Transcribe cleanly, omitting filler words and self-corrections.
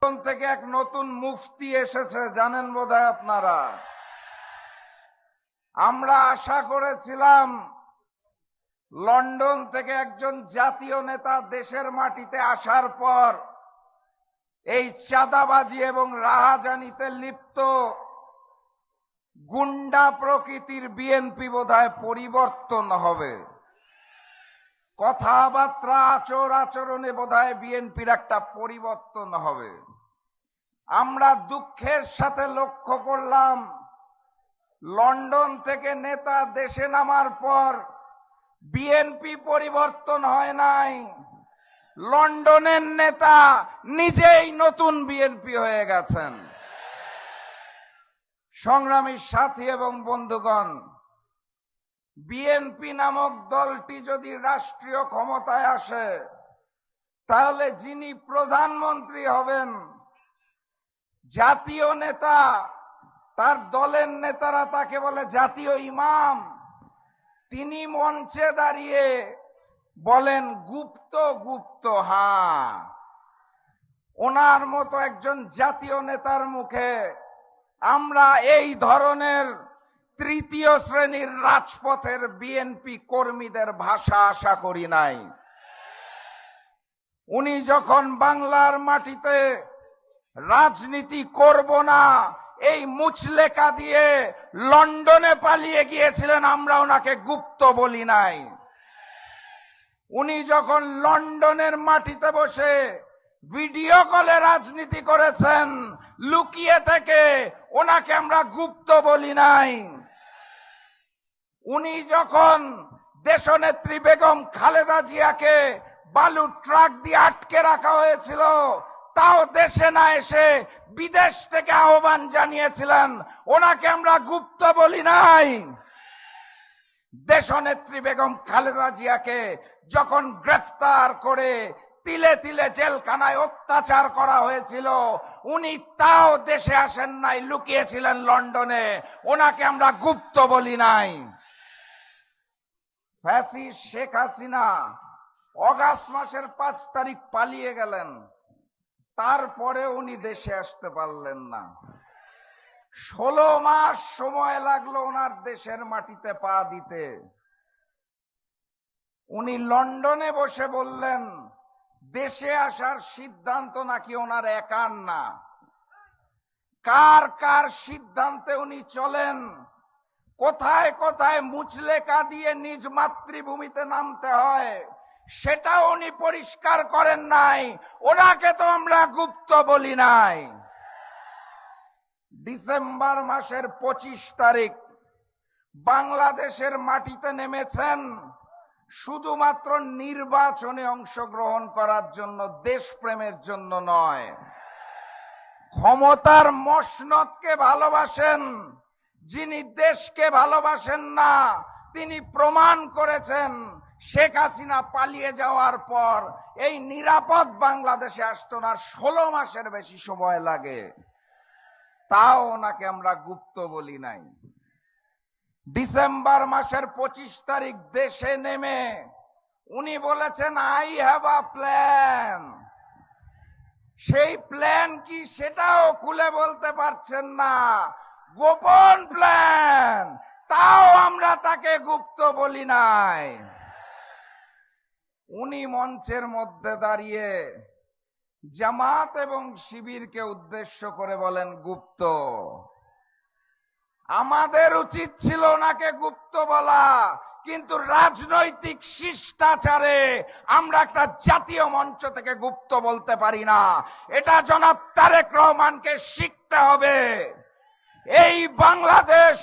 থেকে এক নতুন মুফতি এসেছে, জানেন বোধহয় আপনারা। আমরা আশা করেছিলাম লন্ডন থেকে একজন জাতীয় নেতা দেশের মাটিতে আসার পর এই চাঁদাবাজি এবং রাহাজানিতে লিপ্ত গুন্ডা প্রকৃতির বিএনপি বোধহয় পরিবর্তন হবে, কথাবার্তা আচরণে বোধহয় বিএনপির একটা পরিবর্তন হবে। আমরা দুঃখের সাথে লক্ষ্য করলাম লন্ডন থেকে নেতা দেশে নামার পর বিএনপি পরিবর্তন হয় নাই, লন্ডনের নেতা নিজেই নতুন বিএনপি হয়ে গেছেন। সংগ্রামী সাথী এবং বন্ধুগণ, বিএনপি নামক দলটি যদি রাষ্ট্রীয় ক্ষমতায় আসে তাহলে যিনি প্রধানমন্ত্রী হবেন, জাতীয় নেতা, তার দলের নেতারা তাকে বলে জাতীয় ইমাম, তিনি মঞ্চে দাঁড়িয়ে বলেন গুপ্ত গুপ্ত। হ্যাঁ, ওনার মতো একজন জাতীয় নেতার মুখে আমরা এই ধরনের তৃতীয় শ্রেণীর রাজপথের বিএনপি কর্মীদের ভাষা আশা করি নাই। উনি যখন বাংলার মাটিতে রাজনীতি করব না এই মুচলেখা দিয়ে লন্ডনে পালিয়ে গিয়েছিলেন, আমরা ওনাকে গুপ্ত বলি নাই। উনি যখন লন্ডনের মাটিতে বসে ভিডিও কলে রাজনীতি করেছেন লুকিয়ে থেকে, ওনাকে আমরা গুপ্ত বলি নাই। উনি যখন দেশনেত্রী বেগম খালেদা জিয়াকে বালু ট্রাক দিয়ে আটকে রাখা হয়েছিল, তাও দেশে না এসে বিদেশ থেকে আহ্বান জানিয়েছিলেন, ওনাকে আমরা গুপ্ত বলি নাই। দেশনেত্রী বেগম খালেদা জিয়াকে যখন গ্রেফতার করে তিলে তিলে জেলখানায় অত্যাচার করা হয়েছিল, উনি তাও দেশে আসেন নাই, লুকিয়েছিলেন লন্ডনে, ওনাকে আমরা গুপ্ত বলি নাই। ফ্যাসিস্ট শেখ হাসিনা অগাস্ট মাসের 5 তারিখ পালিয়ে গেলেন, তারপরে উনি দেশে আসতে পারলেন না। 16 মাস সময় লাগলো ওনার দেশের মাটিতে পা দিতে। উনি লন্ডনে বসে বললেন দেশে আসার সিদ্ধান্ত নাকি ওনার একার না, কার কার সিদ্ধান্তে উনি চলেন, কোথায় কোথায় মুচলেখা দিয়ে নিজ মাতৃভূমিতে নামতে হয় সেটাও উনি পরিষ্কার করেন নাই, ওনাকে তো আমরা গুপ্ত বলি নাই। ডিসেম্বর মাসের 25 তারিখ বাংলাদেশের মাটিতে নেমেছেন শুধুমাত্র নির্বাচনে অংশগ্রহণ করার জন্য, দেশপ্রেমের জন্য নয়। ক্ষমতার মসনদকে ভালোবাসেন, যিনি দেশকে ভালোবাসেন না তিনি প্রমাণ করেছেন। শেখ হাসিনা পালিয়ে যাওয়ার পর এই নিরাপদ বাংলাদেশে আসতে ওনার 16 মাসের বেশি সময় লাগে, তাও ওনাকে আমরা গুপ্ত বলি নাই। ডিসেম্বর মাসের 25 তারিখ দেশে নেমে উনি বলেছেন আই হ্যাভ আ প্ল্যান। সেই প্ল্যান কি সেটাও খুলে বলতে পারছেন না, গোপন প্ল্যান, তাও আমরা তাকে গুপ্ত বলি নাই। উনি মঞ্চের মধ্যে দাঁড়িয়ে জামাত এবং শিবিরকে উদ্দেশ্য করে বলেন গুপ্ত। আমাদের উচিত ছিল ওনাকে গুপ্ত বলা, কিন্তু রাজনৈতিক শিষ্টাচারে আমরা একটা জাতীয় মঞ্চ থেকে গুপ্ত বলতে পারি না। এটা জনাব তারেক রহমানকে শিখতে হবে। এই বাংলাদেশ